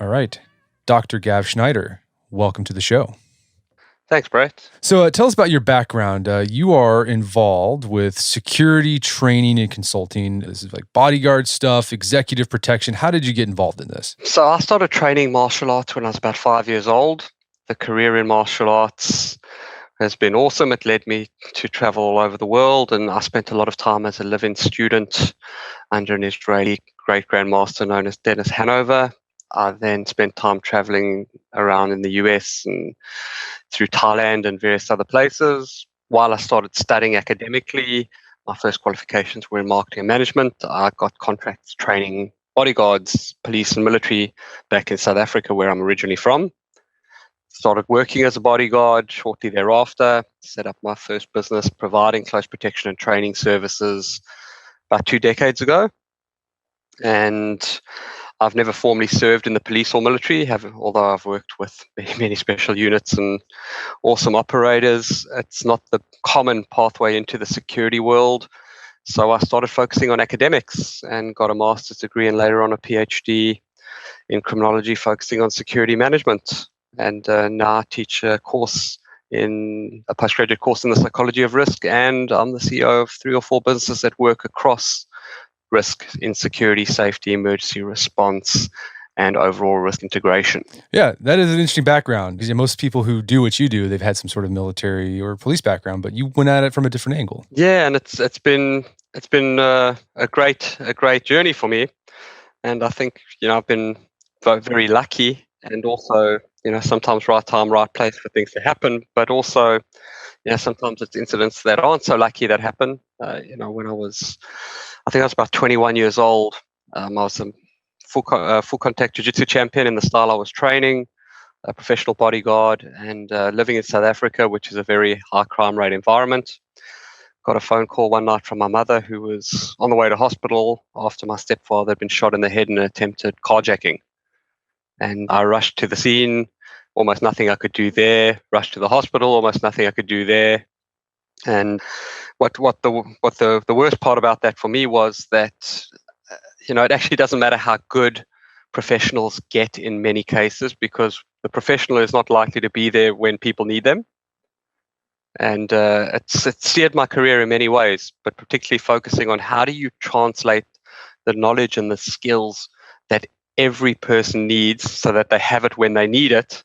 All right. Dr. Gav Schneider, welcome to the show. Thanks, Brett. So tell us about your background. You are involved with security training and consulting. This is like bodyguard stuff, executive protection. How did you get involved in this? So I started training martial arts when I was about 5 years old. The career in martial arts has been awesome. It led me to travel all over the world, and I spent a lot of time as a live-in student under an Israeli great-grandmaster known as Dennis Hanover. I then spent time traveling around in the US and through Thailand and various other places. While I started studying academically, my first qualifications were in marketing and management. I got contracts training bodyguards, police and military back in South Africa, where I'm originally from. Started working as a bodyguard shortly thereafter, set up my first business providing close protection and training services about 2 decades ago. And I've never formally served in the police or military, although I've worked with many special units and awesome operators. It's not the common pathway into the security world. So I started focusing on academics and got a master's degree and later on a PhD in criminology, focusing on security management. And now I teach a postgraduate course in the psychology of risk, and I'm the CEO of 3 or 4 businesses that work across risk in security, safety, emergency response, and overall risk integration. Yeah, that is an interesting background because most people who do what you do, they've had some sort of military or police background, but you went at it from a different angle. Yeah, and it's been a great journey for me, and I think I've been very lucky, and also sometimes right time, right place for things to happen, but also sometimes it's incidents that aren't so lucky that happen. When I think I was about 21 years old. I was a full contact jiu-jitsu champion in the style I was training, a professional bodyguard, and living in South Africa, which is a very high crime rate environment. Got a phone call one night from my mother, who was on the way to hospital after my stepfather had been shot in the head in an attempted carjacking. And I rushed to the scene, almost nothing I could do there. Rushed to the hospital, almost nothing I could do there. And what the worst part about that for me was that it actually doesn't matter how good professionals get in many cases, because the professional is not likely to be there when people need them. And it steered my career in many ways, but particularly focusing on how do you translate the knowledge and the skills that every person needs so that they have it when they need it.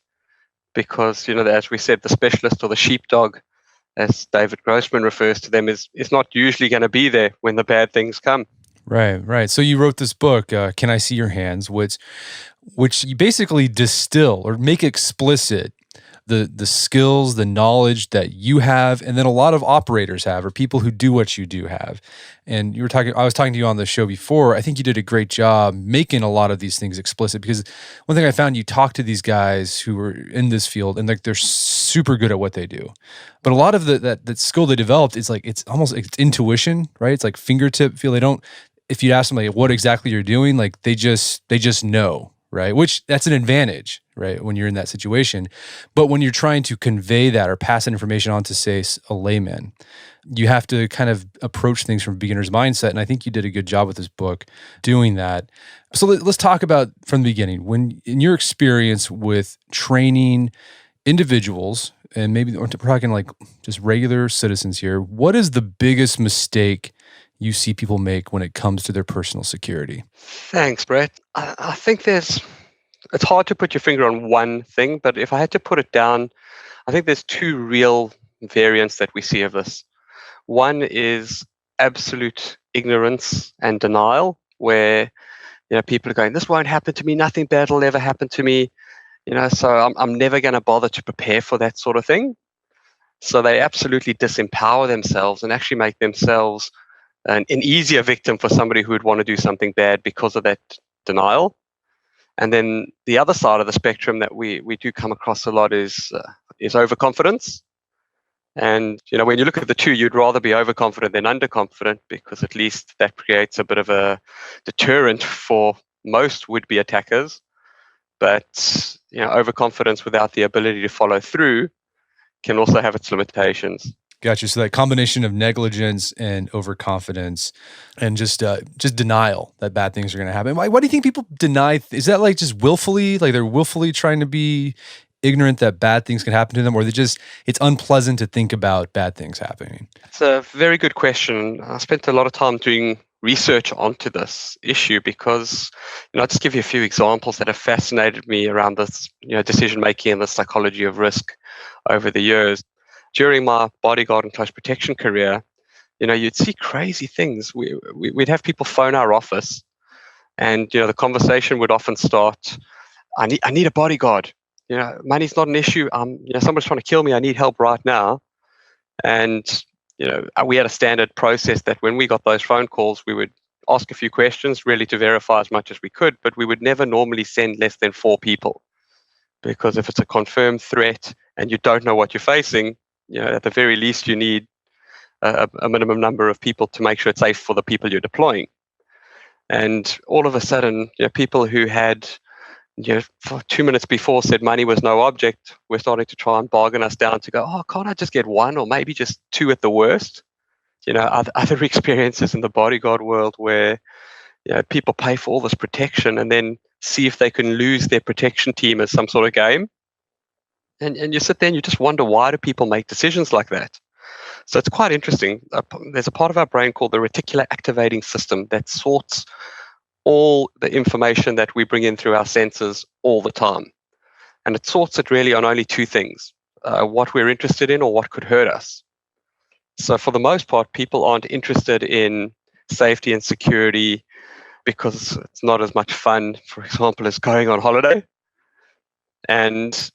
Because, as we said, the specialist or the sheepdog, as David Grossman refers to them, is not usually going to be there when the bad things come. Right. So you wrote this book, Can I See Your Hands, which you basically distill or make explicit the skills, the knowledge that you have, and then a lot of operators have, or people who do what you do have. And I was talking to you on the show before. I think you did a great job making a lot of these things explicit, because one thing I found, you talk to these guys who are in this field and they're super good at what they do. But a lot of that skill they developed is it's almost it's intuition, right? It's like fingertip feel. If you ask them what exactly you're doing, they just know. Right? Which that's an advantage, right? When you're in that situation. But when you're trying to convey that or pass that information on to, say, a layman, you have to kind of approach things from a beginner's mindset. And I think you did a good job with this book doing that. So let's talk about from the beginning. When, in your experience with training individuals, and maybe we're talking just regular citizens here, what is the biggest mistake you see people make when it comes to their personal security? Thanks, Brett. I think it's hard to put your finger on one thing, but if I had to put it down, I think there's 2 real variants that we see of this. One is absolute ignorance and denial, where people are going, "This won't happen to me. Nothing bad will ever happen to me." So I'm never going to bother to prepare for that sort of thing. So they absolutely disempower themselves and actually make themselves an easier victim for somebody who would want to do something bad because of that denial. And then the other side of the spectrum that we do come across a lot is overconfidence. And when you look at the two, you'd rather be overconfident than underconfident, because at least that creates a bit of a deterrent for most would-be attackers. But overconfidence without the ability to follow through can also have its limitations. Gotcha. So that combination of negligence and overconfidence, and just denial that bad things are going to happen. Why do you think people deny? Is that like just willfully, like they're willfully trying to be ignorant that bad things can happen to them, or they just it's unpleasant to think about bad things happening? It's a very good question. I spent a lot of time doing research onto this issue because, I'll just give you a few examples that have fascinated me around this, decision making and the psychology of risk over the years. During my bodyguard and close protection career, you'd see crazy things. We'd have people phone our office, and the conversation would often start, I need a bodyguard. Money's not an issue. Somebody's trying to kill me. I need help right now. And we had a standard process that when we got those phone calls, we would ask a few questions really to verify as much as we could, but we would never normally send less than 4 people, because if it's a confirmed threat and you don't know what you're facing, at the very least you need a minimum number of people to make sure it's safe for the people you're deploying. And all of a sudden, people who had for 2 minutes before said money was no object, we're starting to try and bargain us down to go, oh, can't I just get 1 or maybe just 2 at the worst? Other experiences in the bodyguard world where people pay for all this protection and then see if they can lose their protection team as some sort of game. And you sit there and you just wonder, why do people make decisions like that? So it's quite interesting. There's a part of our brain called the reticular activating system that sorts all the information that we bring in through our senses all the time. And it sorts it really on only 2 things, what we're interested in or what could hurt us. So for the most part, people aren't interested in safety and security because it's not as much fun, for example, as going on holiday. And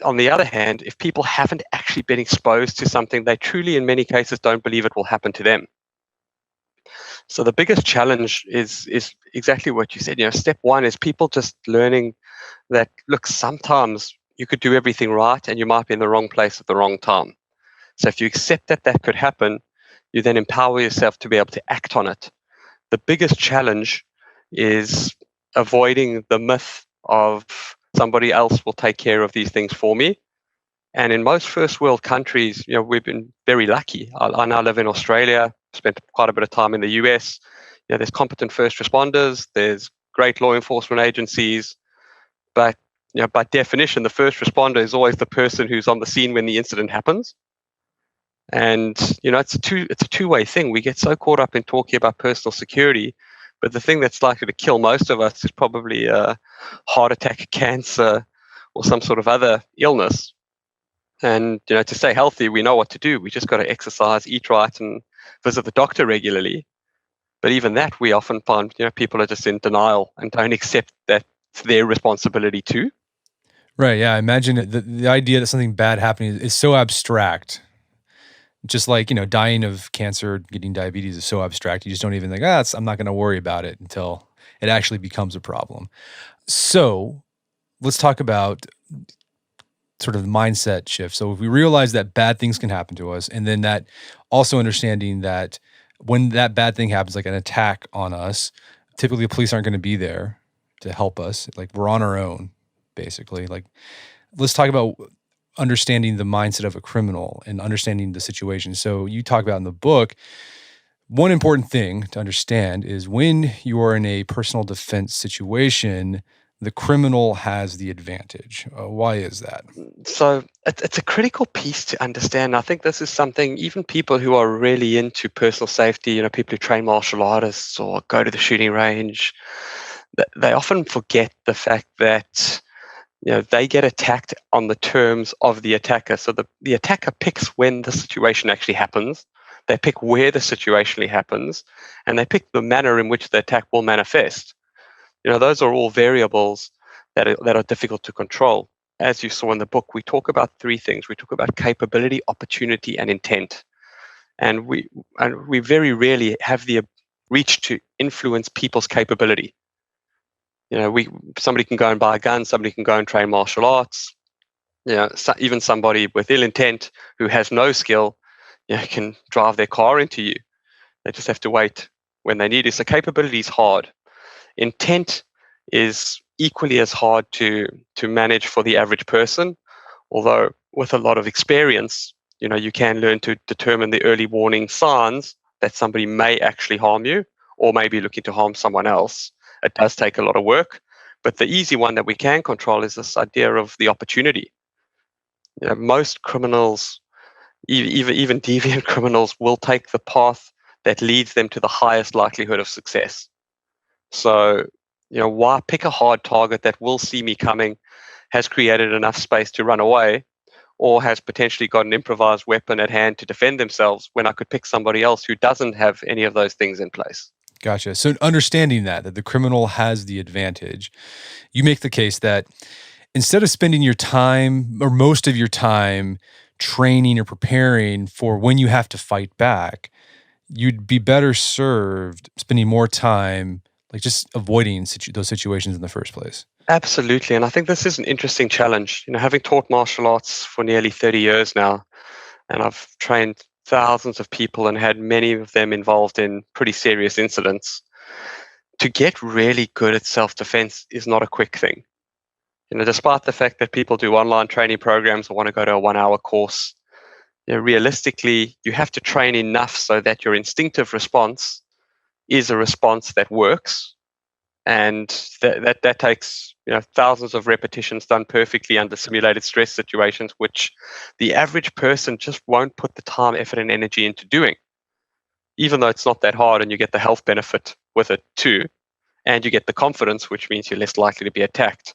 on the other hand, if people haven't actually been exposed to something, they truly, in many cases, don't believe it will happen to them. So the biggest challenge is exactly what you said. Step 1 is people just learning that, look, sometimes you could do everything right and you might be in the wrong place at the wrong time. So if you accept that that could happen, you then empower yourself to be able to act on it. The biggest challenge is avoiding the myth of somebody else will take care of these things for me. And in most first world countries, we've been very lucky. I now live in Australia, spent quite a bit of time in the US. There's competent first responders, there's great law enforcement agencies, but by definition, the first responder is always the person who's on the scene when the incident happens. And it's a two-way thing. We get so caught up in talking about personal security, but the thing that's likely to kill most of us is probably a heart attack, cancer, or some sort of other illness. And to stay healthy, we know what to do. We just got to exercise, eat right, and visit the doctor regularly. But even that, we often find people are just in denial and don't accept that it's their responsibility too. Right. Yeah. I imagine the idea that something bad happening is so abstract. Just like, dying of cancer, getting diabetes is so abstract. You just don't even think, I'm not going to worry about it until it actually becomes a problem. So let's talk about sort of the mindset shift. So if we realize that bad things can happen to us, and then that also understanding that when that bad thing happens, like an attack on us, typically the police aren't going to be there to help us. Like we're on our own, basically. Like let's talk about understanding the mindset of a criminal and understanding the situation. So you talk about in the book, one important thing to understand is when you are in a personal defense situation, the criminal has the advantage. Why is that? So it's a critical piece to understand. I think this is something even people who are really into personal safety, people who train martial artists or go to the shooting range, they often forget the fact that they get attacked on the terms of the attacker. So the attacker picks when the situation actually happens. They pick where the situation happens, and they pick the manner in which the attack will manifest. Those are all variables that are difficult to control. As you saw in the book, we talk about 3 things. We talk about capability, opportunity, and intent. And we very rarely have the reach to influence people's capability. Somebody can go and buy a gun, somebody can go and train martial arts. Even somebody with ill intent who has no skill, can drive their car into you. They just have to wait when they need it. So capability is hard. Intent is equally as hard to manage for the average person, although with a lot of experience, You can learn to determine the early warning signs that somebody may actually harm you or may be looking to harm someone else. It does take a lot of work, but the easy one that we can control is this idea of the opportunity. Most criminals, even deviant criminals, will take the path that leads them to the highest likelihood of success. So, why pick a hard target that will see me coming, has created enough space to run away, or has potentially got an improvised weapon at hand to defend themselves when I could pick somebody else who doesn't have any of those things in place? Gotcha. So understanding that the criminal has the advantage, you make the case that instead of spending your time or most of your time training or preparing for when you have to fight back, you'd be better served spending more time like just avoiding those situations in the first place. Absolutely. And I think this is an interesting challenge. Having taught martial arts for nearly 30 years now, and I've trained thousands of people and had many of them involved in pretty serious incidents, to get really good at self-defense is not a quick thing. Despite the fact that people do online training programs or want to go to a 1-hour course, realistically, you have to train enough so that your instinctive response is a response that works. And that takes thousands of repetitions done perfectly under simulated stress situations, which the average person just won't put the time, effort, and energy into doing, even though it's not that hard, and you get the health benefit with it too, and you get the confidence, which means you're less likely to be attacked.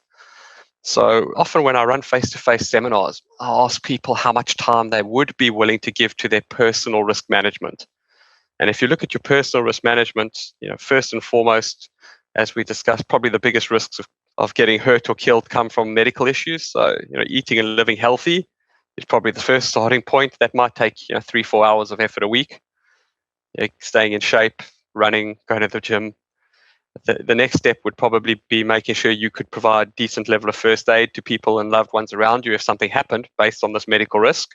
So often when I run face-to-face seminars, I ask people how much time they would be willing to give to their personal risk management. And if you look at your personal risk management, first and foremost, as we discussed, probably the biggest risks of getting hurt or killed come from medical issues. So, eating and living healthy is probably the first starting point. That might take 3-4 hours of effort a week. Staying in shape, running, going to the gym. The next step would probably be making sure you could provide decent level of first aid to people and loved ones around you if something happened based on this medical risk.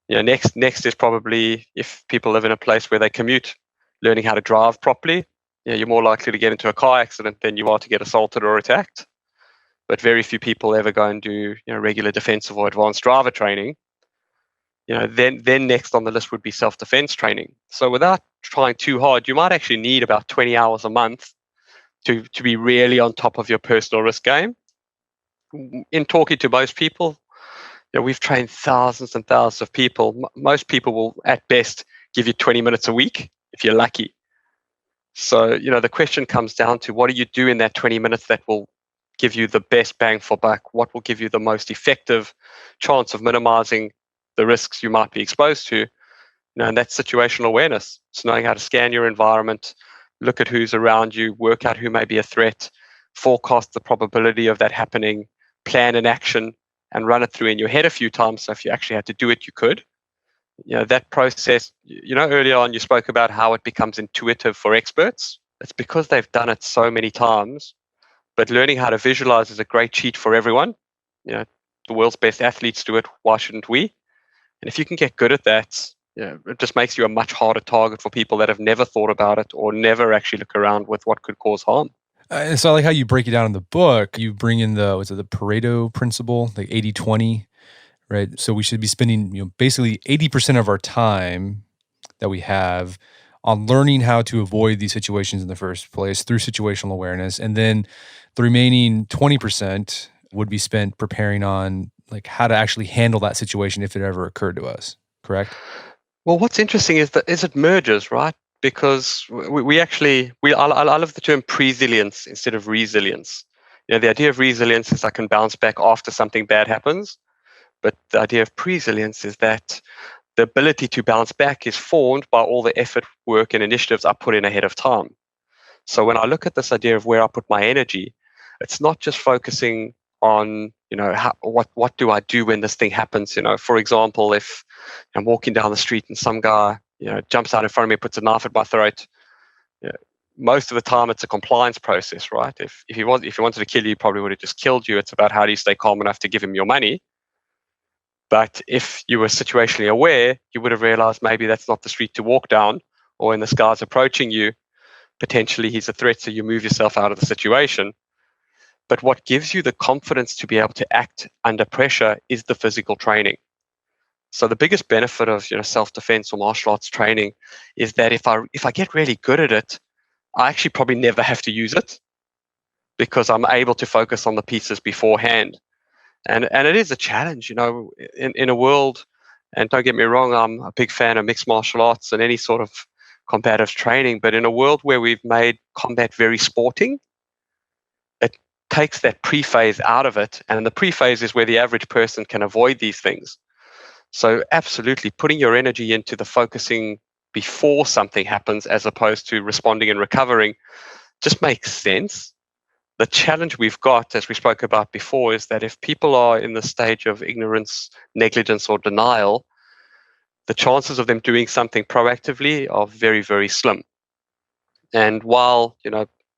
Next is probably, if people live in a place where they commute, learning how to drive properly. You're more likely to get into a car accident than you are to get assaulted or attacked. But very few people ever go and do regular defensive or advanced driver training. Then next on the list would be self-defense training. So without trying too hard, you might actually need about 20 hours a month to be really on top of your personal risk game. In talking to most people, we've trained thousands and thousands of people. Most people will, at best, give you 20 minutes a week if you're lucky. So, the question comes down to, what do you do in that 20 minutes that will give you the best bang for buck? What will give you the most effective chance of minimizing the risks you might be exposed to? And that's situational awareness. It's knowing how to scan your environment, look at who's around you, work out who may be a threat, forecast the probability of that happening, plan an action, and run it through in your head a few times. So if you actually had to do it, you could. That process, earlier on you spoke about how it becomes intuitive for experts. It's because they've done it so many times. But learning how to visualize is a great cheat for everyone. The world's best athletes do it. Why shouldn't we? And if you can get good at that, it just makes you a much harder target for people that have never thought about it or never actually look around with what could cause harm. And so I like how you break it down in the book. You bring in the Pareto principle, like 80-20, right? So we should be spending, basically 80% of our time that we have on learning how to avoid these situations in the first place through situational awareness. And then the remaining 20% would be spent preparing on like how to actually handle that situation if it ever occurred to us, correct? Well, what's interesting is it merges, right? Because I love the term presilience instead of resilience. The idea of resilience is I can bounce back after something bad happens, but the idea of presilience is that the ability to bounce back is formed by all the effort, work, and initiatives I put in ahead of time. So when I look at this idea of where I put my energy, it's not just focusing on what do I do when this thing happens. For example, if I'm walking down the street and some guy jumps out in front of me, puts a knife at my throat, most of the time it's a compliance process, right? If he wanted to kill you, he probably would have just killed you. It's about how do you stay calm enough to give him your money. But if you were situationally aware, you would have realized maybe that's not the street to walk down, or when this guy's approaching you, potentially he's a threat, so you move yourself out of the situation. But what gives you the confidence to be able to act under pressure is the physical training. So the biggest benefit of self-defense or martial arts training is that if I get really good at it, I actually probably never have to use it because I'm able to focus on the pieces beforehand. And it is a challenge, in a world, and don't get me wrong, I'm a big fan of mixed martial arts and any sort of combative training, but in a world where we've made combat very sporting, it takes that pre-phase out of it, and the pre-phase is where the average person can avoid these things. So absolutely, putting your energy into the focusing before something happens as opposed to responding and recovering just makes sense. The challenge we've got, as we spoke about before, is that if people are in the stage of ignorance, negligence, or denial, the chances of them doing something proactively are very, very slim. And while,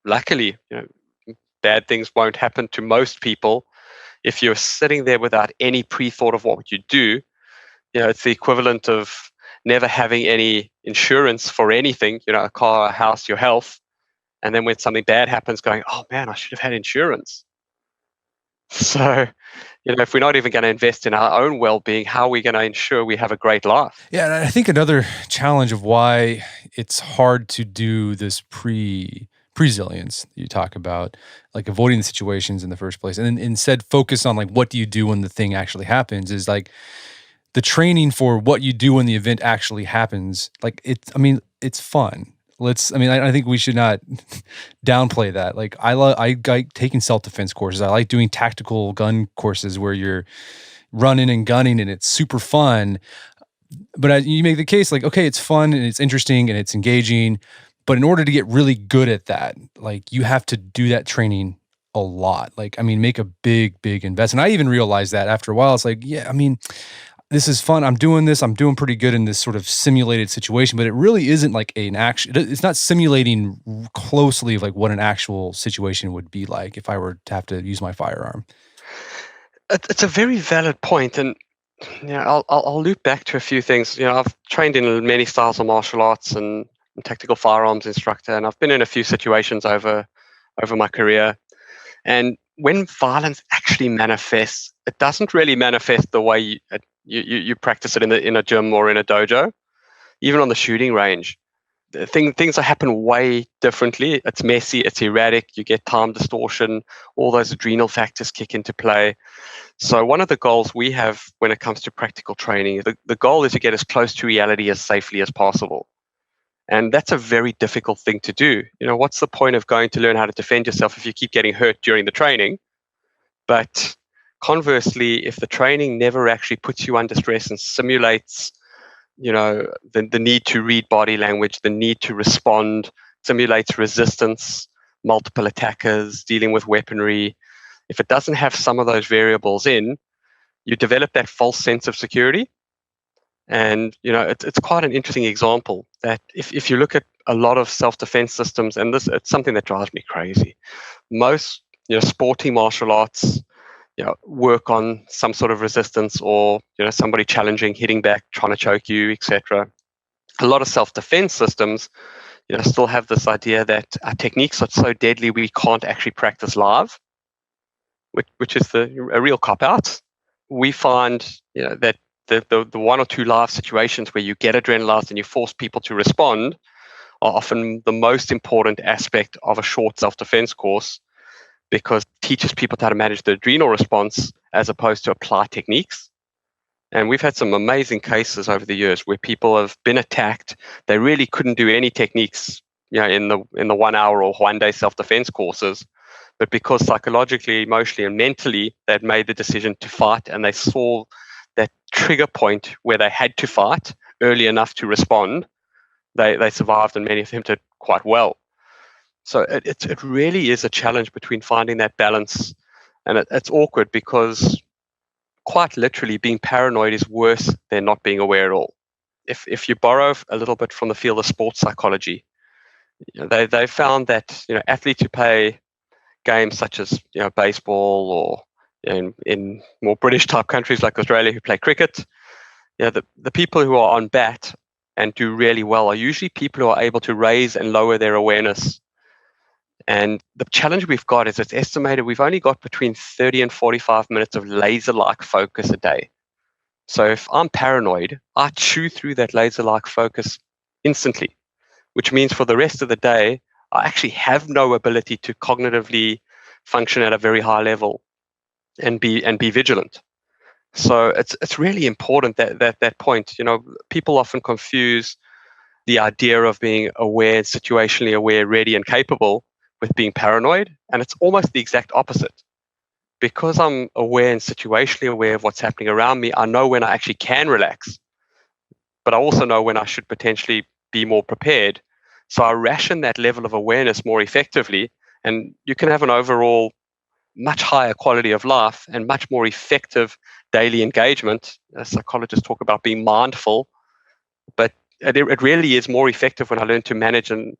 luckily, bad things won't happen to most people, if you're sitting there without any pre-thought of what you do, it's the equivalent of never having any insurance for anything, a car, a house, your health. And then when something bad happens, going, oh man, I should have had insurance. So, if we're not even going to invest in our own well-being, how are we going to ensure we have a great life? Yeah, and I think another challenge of why it's hard to do this resilience that you talk about, like avoiding the situations in the first place, and then instead focus on like what do you do when the thing actually happens, is like the training for what you do when the event actually happens. Like it's fun. I think we should not downplay that. Like I like taking self-defense courses. I like doing tactical gun courses where you're running and gunning and it's super fun. But you make the case like, okay, it's fun and it's interesting and it's engaging. But in order to get really good at that, like you have to do that training a lot. Like, make a big, big investment. I even realized that after a while, it's like, yeah, this is fun. I'm doing this. I'm doing pretty good in this sort of simulated situation, but it really isn't like an action. It's not simulating closely like what an actual situation would be like if I were to have to use my firearm. It's a very valid point, and I'll loop back to a few things. I've trained in many styles of martial arts and tactical firearms instructor, and I've been in a few situations over my career. And when violence actually manifests, it doesn't really manifest the way you practice it in a gym or in a dojo, even on the shooting range. Things happen way differently. It's messy, it's erratic, you get time distortion, all those adrenal factors kick into play. So one of the goals we have when it comes to practical training, the goal is to get as close to reality as safely as possible. And that's a very difficult thing to do. What's the point of going to learn how to defend yourself if you keep getting hurt during the training? But conversely, if the training never actually puts you under stress and simulates, the need to read body language, the need to respond, simulates resistance, multiple attackers, dealing with weaponry, if it doesn't have some of those variables in, you develop that false sense of security. And it's quite an interesting example that if you look at a lot of self-defense systems, and it's something that drives me crazy. Most sporting martial arts work on some sort of resistance, or somebody challenging, hitting back, trying to choke you, etc. A lot of self-defense systems still have this idea that our techniques are so deadly we can't actually practice live, which is a real cop-out. We find that the one or two live situations where you get adrenalized and you force people to respond are often the most important aspect of a short self-defense course, because it teaches people how to manage the adrenal response as opposed to apply techniques. And we've had some amazing cases over the years where people have been attacked. They really couldn't do any techniques in the 1 hour or 1 day self-defense courses. But because psychologically, emotionally, and mentally, they'd made the decision to fight, and they saw that trigger point where they had to fight early enough to respond, they survived, and many of them did quite well. So it really is a challenge between finding that balance, and it's awkward because quite literally being paranoid is worse than not being aware at all. If you borrow a little bit from the field of sports psychology, they found that athletes who play games such as baseball, or in more British type countries like Australia who play cricket, the people who are on bat and do really well are usually people who are able to raise and lower their awareness. And the challenge we've got is it's estimated we've only got between 30 and 45 minutes of laser-like focus a day. So if I'm paranoid, I chew through that laser-like focus instantly, which means for the rest of the day, I actually have no ability to cognitively function at a very high level and be vigilant. So it's really important that point. People often confuse the idea of being aware, situationally aware, ready, and capable with being paranoid, and it's almost the exact opposite. Because I'm aware and situationally aware of what's happening around me, I know when I actually can relax, but I also know when I should potentially be more prepared. So I ration that level of awareness more effectively, and you can have an overall much higher quality of life and much more effective daily engagement. Psychologists talk about being mindful, but it really is more effective when I learn to manage and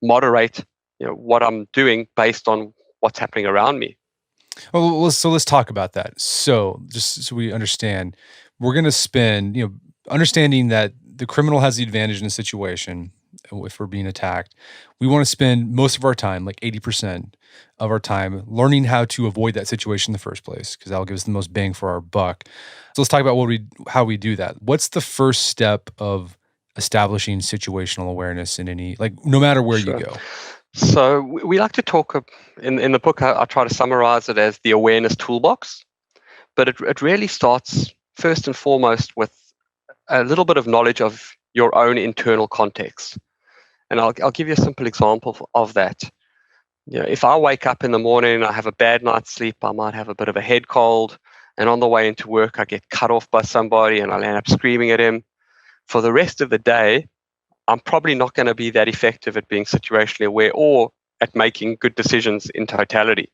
moderate, what I'm doing based on what's happening around me. Well, so let's talk about that. So, just so we understand, we're going to spend, understanding that the criminal has the advantage in a situation if we're being attacked. We want to spend most of our time, like 80% of our time, learning how to avoid that situation in the first place, because that'll give us the most bang for our buck. So let's talk about how we do that. What's the first step of establishing situational awareness in any, like, no matter where you Sure. go? So we like to talk in the book. I try to summarize it as the awareness toolbox, but it really starts first and foremost with a little bit of knowledge of your own internal context. And I'll give you a simple example of that. If I wake up in the morning and I have a bad night's sleep, I might have a bit of a head cold, and on the way into work, I get cut off by somebody and I'll end up screaming at him. For the rest of the day, I'm probably not going to be that effective at being situationally aware or at making good decisions in totality.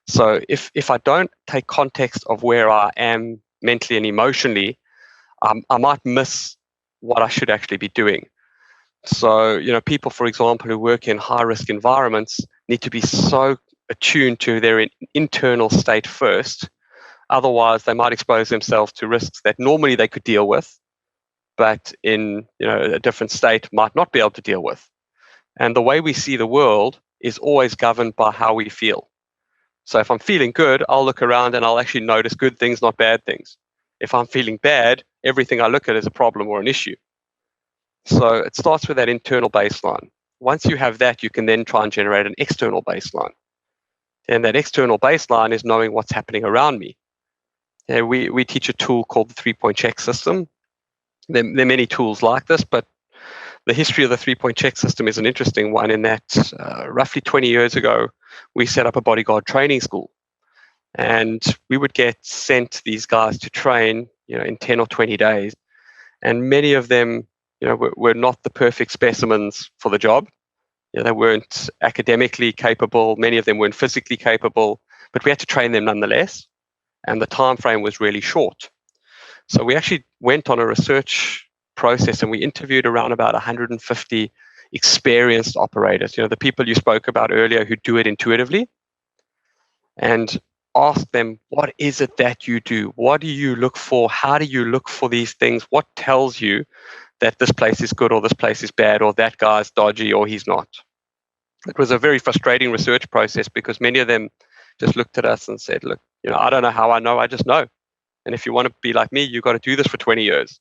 So if I don't take context of where I am mentally and emotionally, I might miss what I should actually be doing. So, people, for example, who work in high risk environments need to be so attuned to their internal state first. Otherwise, they might expose themselves to risks that normally they could deal with, but in a different state might not be able to deal with. And the way we see the world is always governed by how we feel. So if I'm feeling good, I'll look around and I'll actually notice good things, not bad things. If I'm feeling bad, everything I look at is a problem or an issue. So it starts with that internal baseline. Once you have that, you can then try and generate an external baseline. And that external baseline is knowing what's happening around me. And we teach a tool called the 3-point check system. There are many tools like this, but the history of the 3-point check system is an interesting one in that roughly 20 years ago, we set up a bodyguard training school. And we would get sent these guys to train in 10 or 20 days. And many of them were not the perfect specimens for the job. They weren't academically capable. Many of them weren't physically capable, but we had to train them nonetheless. And the time frame was really short. So we actually went on a research process and we interviewed around about 150 experienced operators, the people you spoke about earlier who do it intuitively, and asked them, what is it that you do? What do you look for? How do you look for these things? What tells you that this place is good or this place is bad or that guy's dodgy or he's not? It was a very frustrating research process because many of them just looked at us and said, look, I don't know how I know, I just know. And if you want to be like me, you've got to do this for 20 years.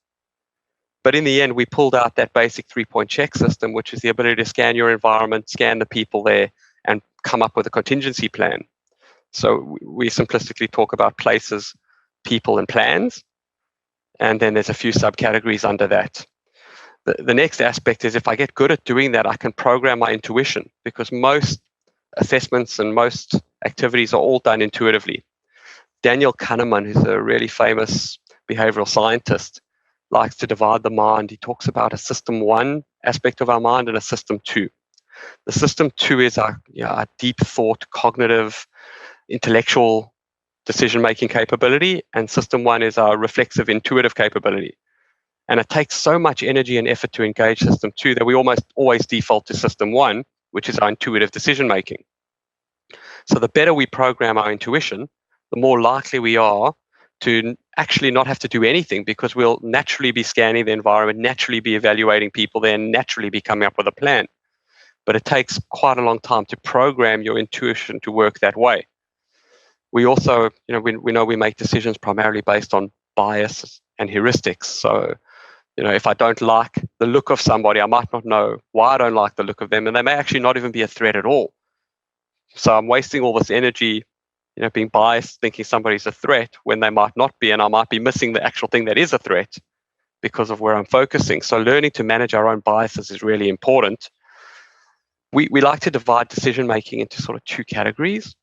But in the end, we pulled out that basic 3-point check system, which is the ability to scan your environment, scan the people there, and come up with a contingency plan. So we simplistically talk about places, people, and plans. And then there's a few subcategories under that. The next aspect is if I get good at doing that, I can program my intuition because most assessments and most activities are all done intuitively. Daniel Kahneman, who's a really famous behavioral scientist, likes to divide the mind. He talks about a system 1 aspect of our mind and a system 2. The system 2 is our deep thought, cognitive, intellectual decision-making capability, and system 1 is our reflexive, intuitive capability. And it takes so much energy and effort to engage system 2 that we almost always default to system 1, which is our intuitive decision-making. So the better we program our intuition, the more likely we are to actually not have to do anything because we'll naturally be scanning the environment, naturally be evaluating people there, and naturally be coming up with a plan. But it takes quite a long time to program your intuition to work that way. We also, we know we make decisions primarily based on bias and heuristics. So, if I don't like the look of somebody, I might not know why I don't like the look of them, and they may actually not even be a threat at all. So I'm wasting all this energy, being biased, thinking somebody's a threat when they might not be, and I might be missing the actual thing that is a threat because of where I'm focusing. So learning to manage our own biases is really important. We like to divide decision making into sort of two categories.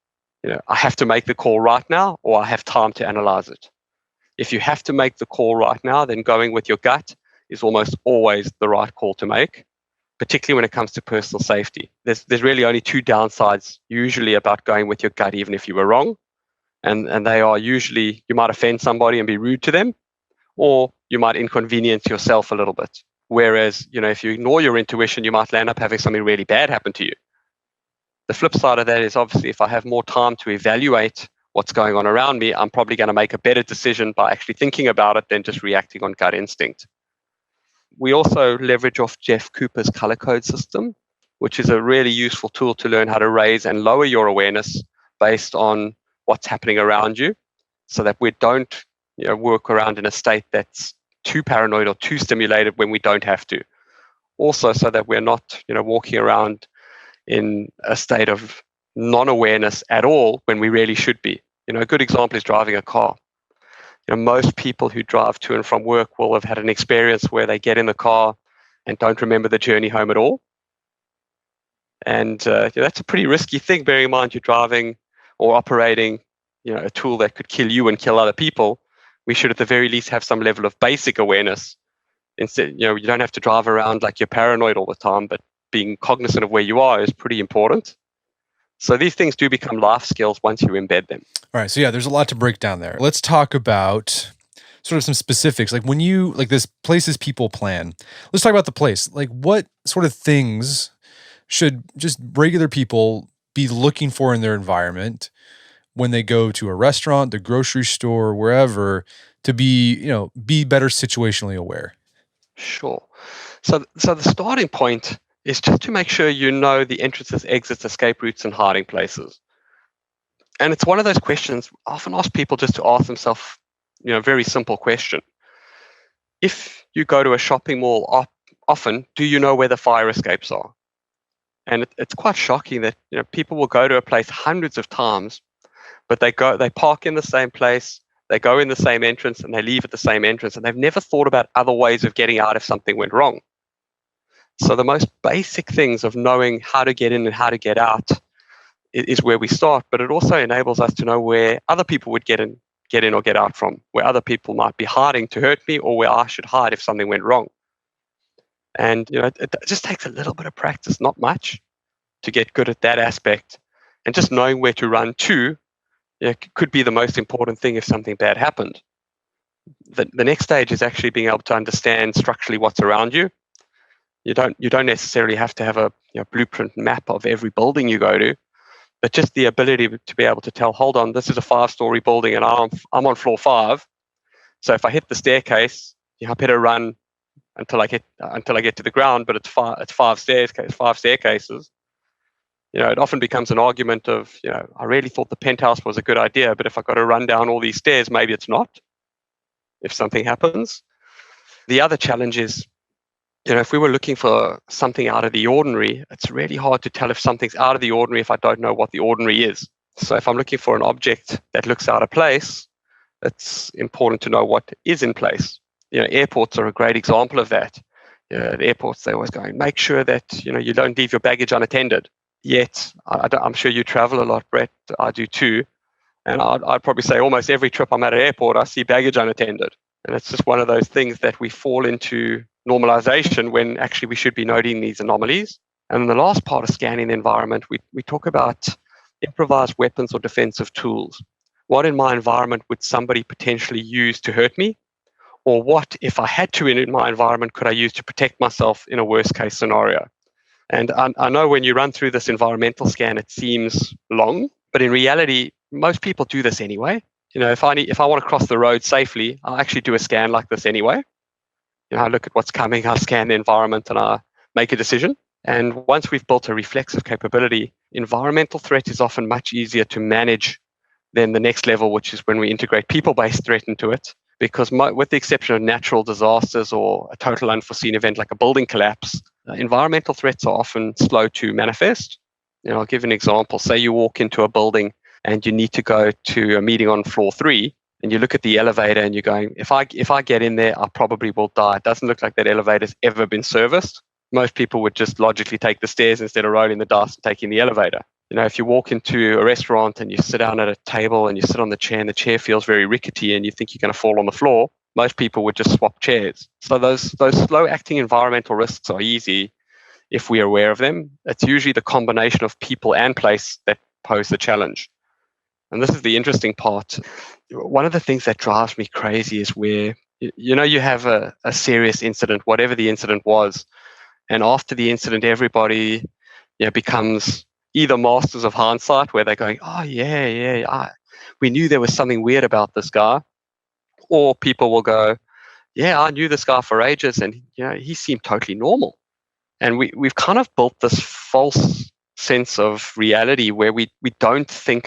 I have to make the call right now, or I have time to analyze it. If you have to make the call right now, then going with your gut is almost always the right call to make, particularly when it comes to personal safety. There's really only two downsides usually about going with your gut, even if you were wrong. And they are usually you might offend somebody and be rude to them, or you might inconvenience yourself a little bit. Whereas, if you ignore your intuition, you might end up having something really bad happen to you. The flip side of that is obviously if I have more time to evaluate what's going on around me, I'm probably going to make a better decision by actually thinking about it than just reacting on gut instinct. We also leverage off Jeff Cooper's color code system, which is a really useful tool to learn how to raise and lower your awareness based on what's happening around you, so that we don't work around in a state that's too paranoid or too stimulated when we don't have to. Also, so that we're not walking around in a state of non-awareness at all when we really should be. A good example is driving a car. Most people who drive to and from work will have had an experience where they get in the car and don't remember the journey home at all. And that's a pretty risky thing, bearing in mind you're driving or operating a tool that could kill you and kill other people. We should at the very least have some level of basic awareness. Instead, you don't have to drive around like you're paranoid all the time, but being cognizant of where you are is pretty important. So these things do become life skills once you embed them. All right. So yeah, there's a lot to break down there. Let's talk about sort of some specifics. Like when you, like this places people plan, let's talk about the place. Like what sort of things should just regular people be looking for in their environment when they go to a restaurant, the grocery store, wherever, to be better situationally aware? Sure. So the starting point is just to make sure you know the entrances, exits, escape routes, and hiding places. And it's one of those questions I often ask people just to ask themselves, very simple question. If you go to a shopping mall often, do you know where the fire escapes are? And it's quite shocking that people will go to a place hundreds of times, but they park in the same place, they go in the same entrance, and they leave at the same entrance, and they've never thought about other ways of getting out if something went wrong. So the most basic things of knowing how to get in and how to get out is where we start, but it also enables us to know where other people would get in or get out from, where other people might be hiding to hurt me, or where I should hide if something went wrong. And it just takes a little bit of practice, not much, to get good at that aspect. And just knowing where to run to could be the most important thing if something bad happened. The next stage is actually being able to understand structurally what's around you. You don't necessarily have to have a blueprint map of every building you go to, but just the ability to be able to tell, hold on, this is a 5-story building and I'm on floor 5. So if I hit the staircase, I better run until I get to the ground. But it's 5 staircases. It often becomes an argument of, I really thought the penthouse was a good idea, but if I've got to run down all these stairs, maybe it's not, if something happens. The other challenge is, if we were looking for something out of the ordinary, it's really hard to tell if something's out of the ordinary if I don't know what the ordinary is. So if I'm looking for an object that looks out of place, it's important to know what is in place. Airports are a great example of that. At airports, they're always going, make sure that you don't leave your baggage unattended. Yet, I'm sure you travel a lot, Brett. I do too. And I'd probably say almost every trip I'm at an airport, I see baggage unattended. And it's just one of those things that we fall into normalization when actually we should be noting these anomalies. And then the last part of scanning the environment, we talk about improvised weapons or defensive tools. What in my environment would somebody potentially use to hurt me? Or what, if I had to in my environment, could I use to protect myself in a worst case scenario? And I know when you run through this environmental scan, it seems long, but in reality, most people do this anyway. If I want to cross the road safely, I'll actually do a scan like this anyway. I look at what's coming, I scan the environment, and I make a decision. And once we've built a reflexive capability, environmental threat is often much easier to manage than the next level, which is when we integrate people-based threat into it, because with the exception of natural disasters or a total unforeseen event like a building collapse, environmental threats are often slow to manifest. I'll give an example. Say you walk into a building and you need to go to a meeting on floor 3, and you look at the elevator and you're going, if I get in there, I probably will die. It doesn't look like that elevator's ever been serviced. Most people would just logically take the stairs instead of rolling the dice and taking the elevator. If you walk into a restaurant and you sit down at a table and you sit on the chair and the chair feels very rickety and you think you're going to fall on the floor, most people would just swap chairs. So those slow acting environmental risks are easy if we're aware of them. It's usually the combination of people and place that pose the challenge. And this is the interesting part. One of the things that drives me crazy is where, you have a serious incident, whatever the incident was, and after the incident, everybody becomes either masters of hindsight, where they're going, oh, yeah, we knew there was something weird about this guy. Or people will go, yeah, I knew this guy for ages, and he seemed totally normal. And we've kind of built this false sense of reality where we don't think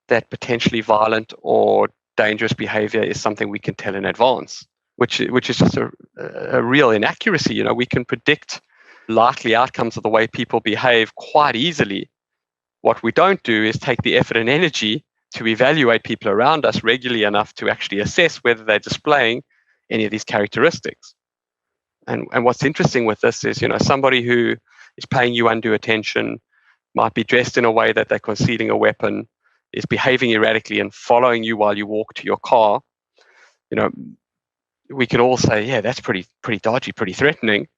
that potentially violent or dangerous behavior is something we can tell in advance, which is just a real inaccuracy. We can predict likely outcomes of the way people behave quite easily. What we don't do is take the effort and energy to evaluate people around us regularly enough to actually assess whether they're displaying any of these characteristics. And what's interesting with this is, somebody who is paying you undue attention, might be dressed in a way that they're concealing a weapon, is behaving erratically and following you while you walk to your car. We can all say, yeah, that's pretty dodgy, pretty threatening.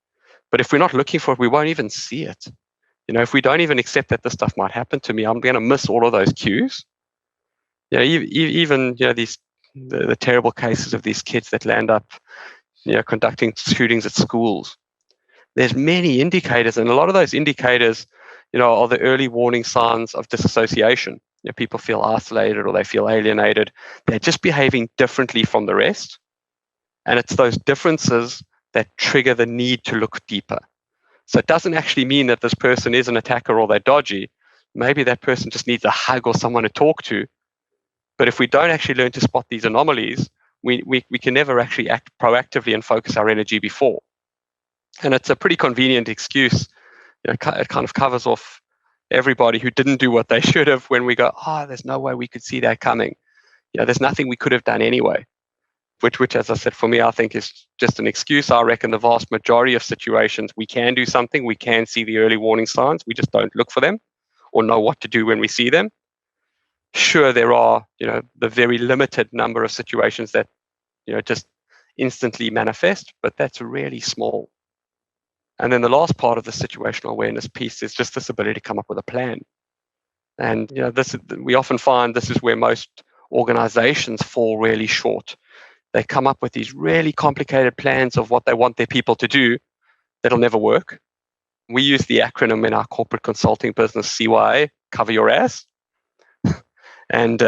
But if we're not looking for it, we won't even see it. If we don't even accept that this stuff might happen to me, I'm going to miss all of those cues. Even the terrible cases of these kids that land up conducting shootings at schools. There's many indicators, and a lot of those indicators are the early warning signs of disassociation. People feel isolated or they feel alienated. They're just behaving differently from the rest. And it's those differences that trigger the need to look deeper. So it doesn't actually mean that this person is an attacker or they're dodgy. Maybe that person just needs a hug or someone to talk to. But if we don't actually learn to spot these anomalies, we can never actually act proactively and focus our energy before. And it's a pretty convenient excuse. It kind of covers off everybody who didn't do what they should have when we go, there's no way we could see that coming. There's nothing we could have done anyway. Which, as I said, for me, I think is just an excuse. I reckon the vast majority of situations, we can do something. We can see the early warning signs. We just don't look for them or know what to do when we see them. Sure, there are, the very limited number of situations that, just instantly manifest, but that's really small. And then the last part of the situational awareness piece is just this ability to come up with a plan. And, we often find this is where most organizations fall really short. They come up with these really complicated plans of what they want their people to do that'll never work. We use the acronym in our corporate consulting business, CYA, cover your ass. And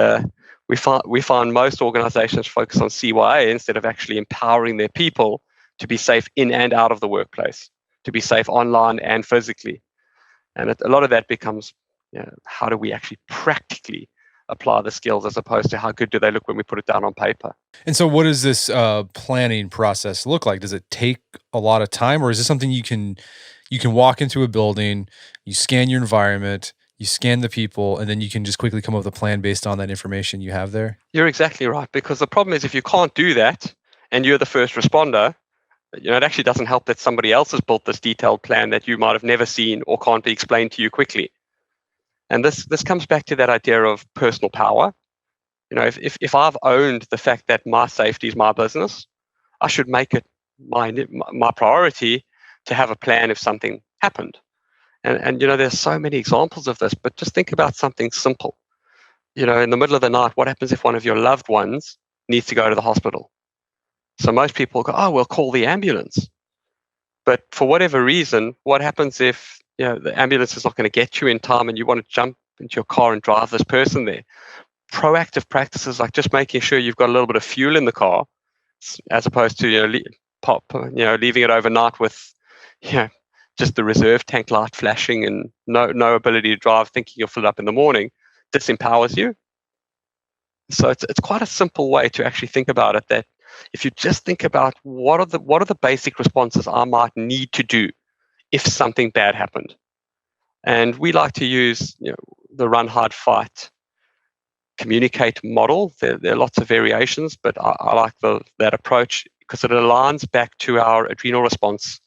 we find most organizations focus on CYA instead of actually empowering their people to be safe in and out of the workplace, to be safe online and physically. And a lot of that becomes, how do we actually practically apply the skills as opposed to how good do they look when we put it down on paper. And so what does this planning process look like? Does it take a lot of time, or is this something you can walk into a building, you scan your environment, you scan the people, and then you can just quickly come up with a plan based on that information you have there? You're exactly right, because the problem is if you can't do that and you're the first responder, it actually doesn't help that somebody else has built this detailed plan that you might have never seen or can't be explained to you quickly. And this comes back to that idea of personal power. If I've owned the fact that my safety is my business, I should make it my priority to have a plan if something happened. And there's so many examples of this, but just think about something simple. In the middle of the night, what happens if one of your loved ones needs to go to the hospital? So most people go, we'll call the ambulance. But for whatever reason, what happens if the ambulance is not going to get you in time and you want to jump into your car and drive this person there? Proactive practices like just making sure you've got a little bit of fuel in the car, as opposed to leaving it overnight with just the reserve tank light flashing and no ability to drive, thinking you'll fill it up in the morning, disempowers you. So it's quite a simple way to actually think about it, that if you just think about what are the basic responses I might need to do if something bad happened. And we like to use the run, hide, fight, communicate model. There are lots of variations, but I like that approach because it aligns back to our adrenal response.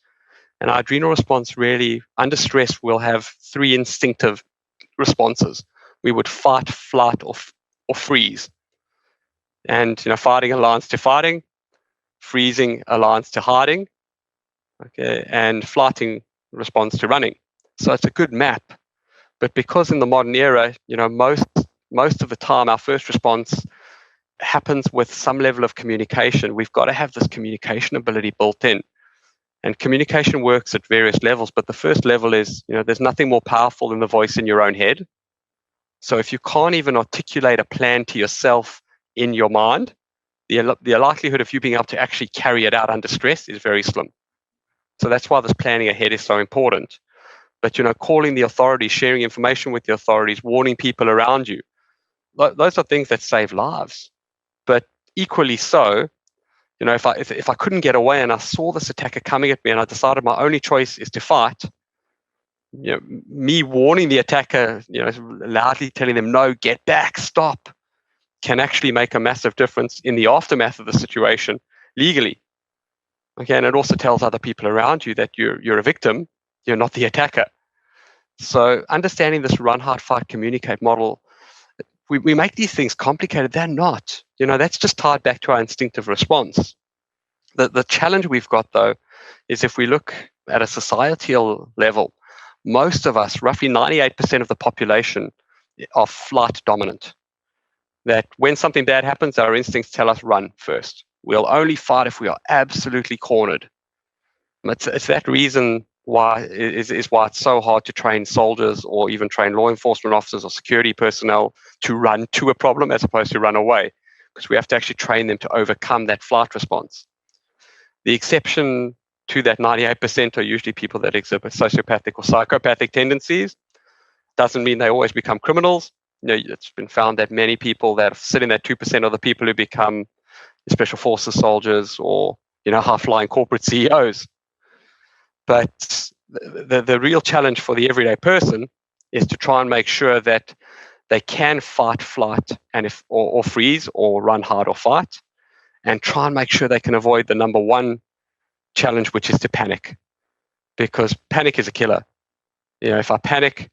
And our adrenal response really, under stress, will have three instinctive responses. We would fight, flight, or freeze. And fighting aligns to fighting, freezing aligns to hiding, okay, and flighting responds to running. So it's a good map. But because in the modern era, most of the time our first response happens with some level of communication, we've got to have this communication ability built in. And communication works at various levels, but the first level is, there's nothing more powerful than the voice in your own head. So if you can't even articulate a plan to yourself in your mind, the likelihood of you being able to actually carry it out under stress is very slim. So that's why this planning ahead is so important. But, calling the authorities, sharing information with the authorities, warning people around you, those are things that save lives. But equally so, if I couldn't get away and I saw this attacker coming at me and I decided my only choice is to fight, me warning the attacker, loudly telling them, no, get back, stop, can actually make a massive difference in the aftermath of the situation legally. Okay, and it also tells other people around you that you're a victim, you're not the attacker. So understanding this run, hide, fight, communicate model, we make these things complicated. They're not. That's just tied back to our instinctive response. The challenge we've got, though, is if we look at a societal level, most of us, roughly 98% of the population, are flight dominant. That when something bad happens, our instincts tell us run first. We'll only fight if we are absolutely cornered. It's that reason why it's so hard to train soldiers or even train law enforcement officers or security personnel to run to a problem as opposed to run away, because we have to actually train them to overcome that flight response. The exception to that 98% are usually people that exhibit sociopathic or psychopathic tendencies. Doesn't mean they always become criminals. It's been found that many people that sit in that 2% are the people who become special forces soldiers or high-flying corporate CEOs. But the real challenge for the everyday person is to try and make sure that they can fight, flight, and or freeze, or run, hide, or fight, and try and make sure they can avoid the number one challenge, which is to panic, because panic is a killer. If I panic,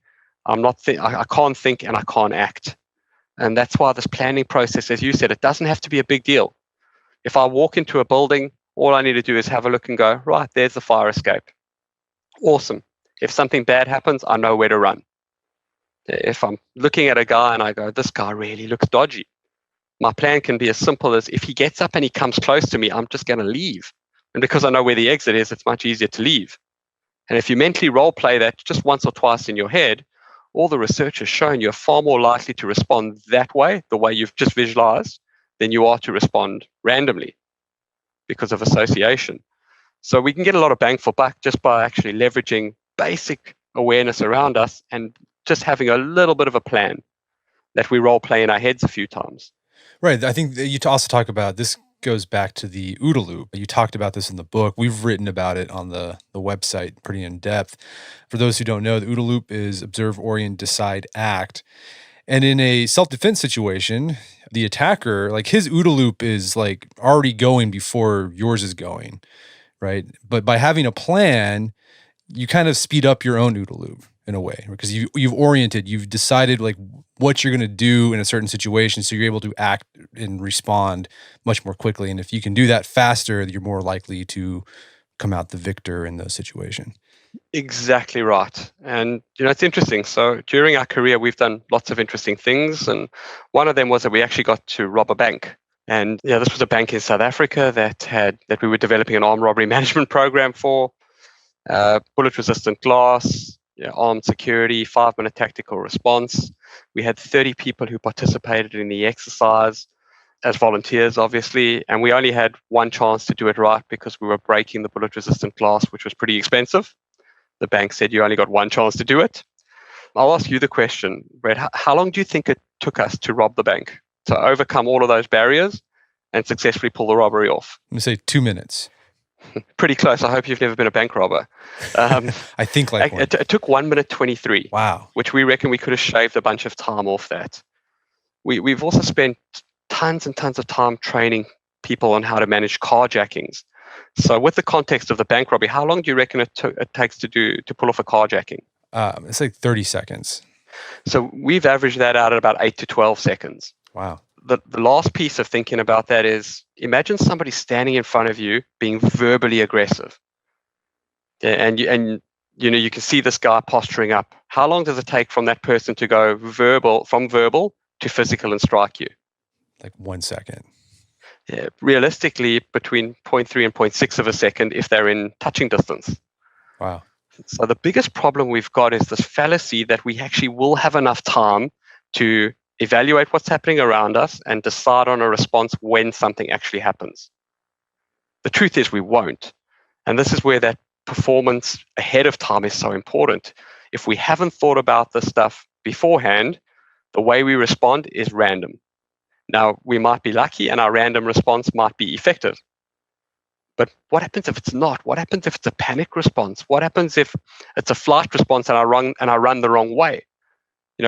I can't think and I can't act, and that's why this planning process, as you said, it doesn't have to be a big deal. If I walk into a building, all I need to do is have a look and go, right, there's the fire escape. Awesome. If something bad happens, I know where to run. If I'm looking at a guy and I go, this guy really looks dodgy, my plan can be as simple as, if he gets up and he comes close to me, I'm just going to leave. And because I know where the exit is, it's much easier to leave. And if you mentally role play that just once or twice in your head, all the research has shown you're far more likely to respond that way, the way you've just visualized, than you are to respond randomly because of association. So we can get a lot of bang for buck just by actually leveraging basic awareness around us and just having a little bit of a plan that we role play in our heads a few times. Right. I think that you also talk about, this goes back to the OODA loop. You talked about this in the book. We've written about it on the website pretty in depth. For those who don't know, the OODA loop is observe, orient, decide, act. And in a self-defense situation, the attacker, like, his OODA loop is like already going before yours is going, right? But by having a plan, you kind of speed up your own OODA loop in a way, because you've oriented, you've decided like what you're going to do in a certain situation, so you're able to act and respond much more quickly. And if you can do that faster, you're more likely to come out the victor in the situation. Exactly right. And it's interesting. So during our career, we've done lots of interesting things, and one of them was that we actually got to rob a bank. And this was a bank in South Africa that we were developing an armed robbery management program for. Bullet-resistant glass, armed security, 5-minute tactical response. We had 30 people who participated in the exercise as volunteers, obviously, and we only had one chance to do it right because we were breaking the bullet-resistant glass, which was pretty expensive. The bank said you only got one chance to do it. I'll ask you the question, Brett. How long do you think it took us to rob the bank, to overcome all of those barriers and successfully pull the robbery off. Let me say 2 minutes. Pretty close. I hope you've never been a bank robber. I think like one. It took 1 minute 23. Wow. Which we reckon we could have shaved a bunch of time off that. We've also spent tons and tons of time training people on how to manage carjackings. So with the context of the bank robbery, how long do you reckon it takes to pull off a carjacking? It's like 30 seconds. So we've averaged that out at about 8 to 12 seconds. Wow. The last piece of thinking about that is, imagine somebody standing in front of you being verbally aggressive. And you can see this guy posturing up. How long does it take from that person to go from verbal to physical and strike you? Like 1 second. Yeah, realistically, between 0.3 and 0.6 of a second if they're in touching distance. Wow. So the biggest problem we've got is this fallacy that we actually will have enough time to evaluate what's happening around us and decide on a response when something actually happens. The truth is we won't. And this is where that performance ahead of time is so important. If we haven't thought about this stuff beforehand, the way we respond is random. Now, we might be lucky and our random response might be effective. But what happens if it's not? What happens if it's a panic response? What happens if it's a flight response and I run the wrong way?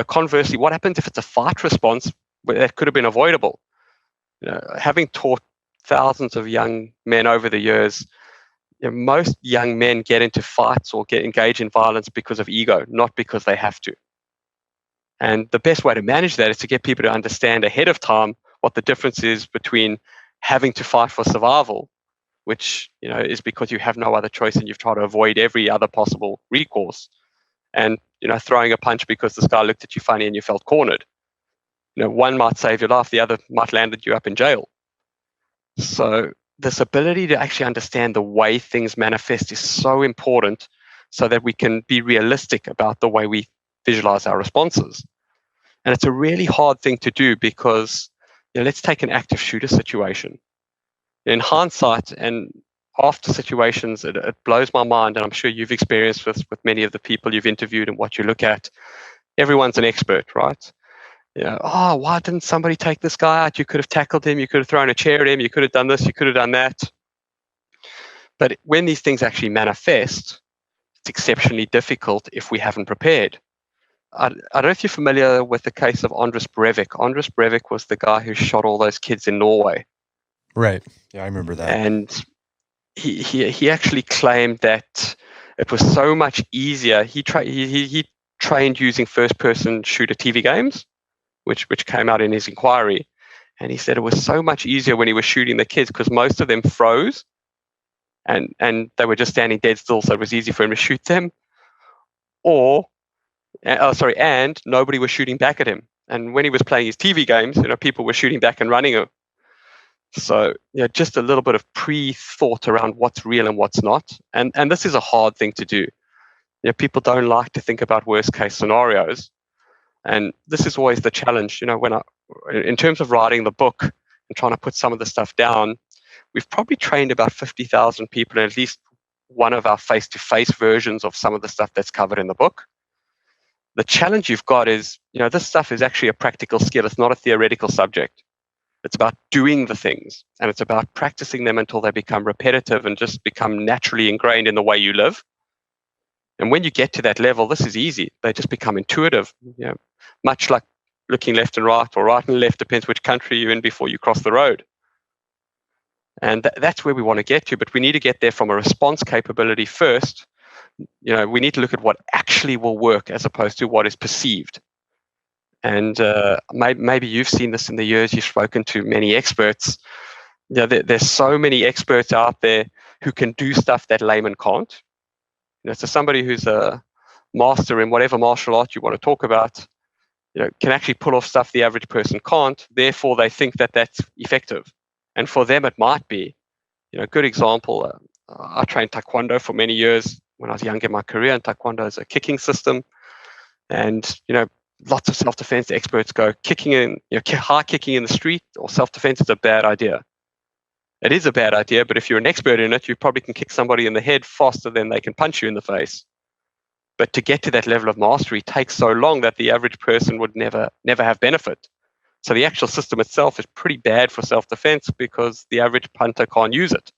Conversely, what happens if it's a fight response that could have been avoidable? Having taught thousands of young men over the years, most young men get into fights or engage in violence because of ego, not because they have to. And the best way to manage that is to get people to understand ahead of time what the difference is between having to fight for survival, which is because you have no other choice and you've tried to avoid every other possible recourse, and throwing a punch because this guy looked at you funny and you felt cornered. One might save your life, the other might land you up in jail. So this ability to actually understand the way things manifest is so important so that we can be realistic about the way we visualize our responses. And it's a really hard thing to do because let's take an active shooter situation. In hindsight and after situations, it blows my mind, and I'm sure you've experienced with many of the people you've interviewed and what you look at. Everyone's an expert, right? Why didn't somebody take this guy out? You could have tackled him. You could have thrown a chair at him. You could have done this. You could have done that. But when these things actually manifest, it's exceptionally difficult if we haven't prepared. I don't know if you're familiar with the case of Anders Breivik. Anders Breivik was the guy who shot all those kids in Norway. Right. Yeah, I remember that. And he actually claimed that it was so much easier. He trained using first-person shooter TV games, which came out in his inquiry. And he said it was so much easier when he was shooting the kids because most of them froze and they were just standing dead still, so it was easy for him to shoot them. And nobody was shooting back at him. And when he was playing his TV games, people were shooting back and running him. So, just a little bit of pre-thought around what's real and what's not. And this is a hard thing to do. People don't like to think about worst-case scenarios. And this is always the challenge. In terms of writing the book and trying to put some of the stuff down, we've probably trained about 50,000 people in at least one of our face-to-face versions of some of the stuff that's covered in the book. The challenge you've got is, this stuff is actually a practical skill. It's not a theoretical subject. It's about doing the things, and it's about practicing them until they become repetitive and just become naturally ingrained in the way you live. And when you get to that level, this is easy. They just become intuitive, much like looking left and right or right and left, depends which country you're in before you cross the road. And that's where we want to get to, but we need to get there from a response capability first. We need to look at what actually will work as opposed to what is perceived. And maybe you've seen this in the years you've spoken to many experts. There's so many experts out there who can do stuff that laymen can't. So somebody who's a master in whatever martial art you want to talk about, can actually pull off stuff the average person can't. Therefore, they think that that's effective. And for them, it might be. A good example, I trained Taekwondo for many years when I was young in my career, and Taekwondo is a kicking system. And, lots of self-defense experts go high kicking in the street or self-defense is a bad idea. It is a bad idea, but if you're an expert in it, you probably can kick somebody in the head faster than they can punch you in the face. But to get to that level of mastery takes so long that the average person would never have benefit. So the actual system itself is pretty bad for self-defense because the average punter can't use it.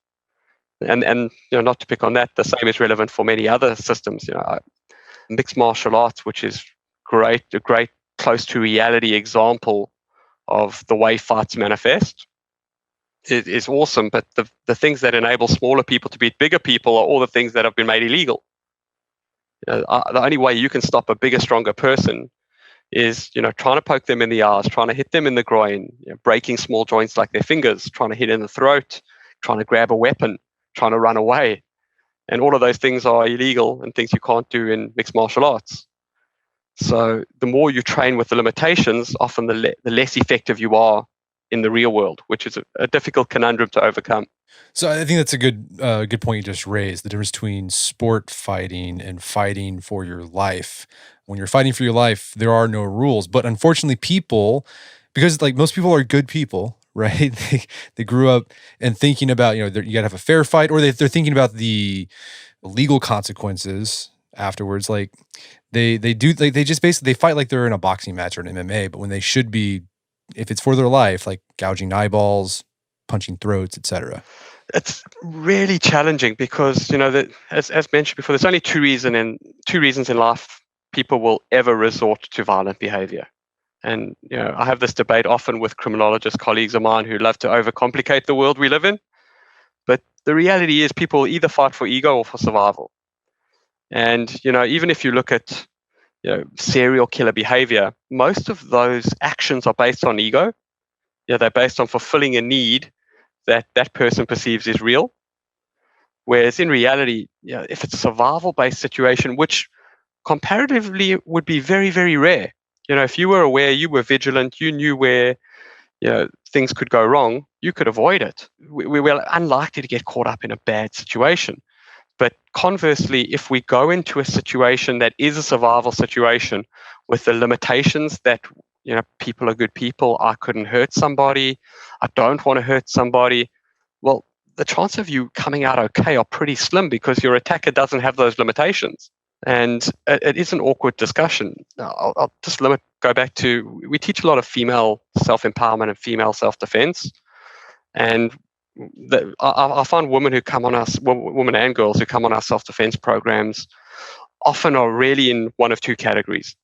And not to pick on that, the same is relevant for many other systems. Mixed martial arts, which is a great close to reality example of the way fights manifest. It is awesome, but the things that enable smaller people to beat bigger people are all the things that have been made illegal. The only way you can stop a bigger, stronger person is trying to poke them in the eyes, trying to hit them in the groin, breaking small joints like their fingers, trying to hit in the throat, trying to grab a weapon, trying to run away. And all of those things are illegal and things you can't do in mixed martial arts. So the more you train with the limitations, often the less effective you are in the real world, which is a difficult conundrum to overcome. So I think that's a good point you just raised, the difference between sport fighting and fighting for your life. When you're fighting for your life, there are no rules. But unfortunately, people, because like most people are good people, right? They grew up and thinking about, you got to have a fair fight, or they're thinking about the legal consequences afterwards. Like they do, like they just basically, they fight like they're in a boxing match or an MMA, but when they should be, if it's for their life, like gouging eyeballs, punching throats, etc. It's really challenging because that as mentioned before, there's only two reasons in life people will ever resort to violent behavior. And I have this debate often with criminologist colleagues of mine who love to overcomplicate the world we live in. But the reality is people either fight for ego or for survival. And even if you look at serial killer behavior, most of those actions are based on ego. They're based on fulfilling a need that person perceives is real. Whereas in reality, if it's a survival-based situation, which comparatively would be very, very rare. If you were aware, you were vigilant, you knew where things could go wrong, you could avoid it. We were unlikely to get caught up in a bad situation. But conversely, if we go into a situation that is a survival situation with the limitations that people are good people, I couldn't hurt somebody, I don't want to hurt somebody, well, the chance of you coming out okay are pretty slim because your attacker doesn't have those limitations. And it is an awkward discussion. I'll just go back to, we teach a lot of female self-empowerment and female self-defense. And I find women and girls who come on our self-defense programs often are really in one of two categories.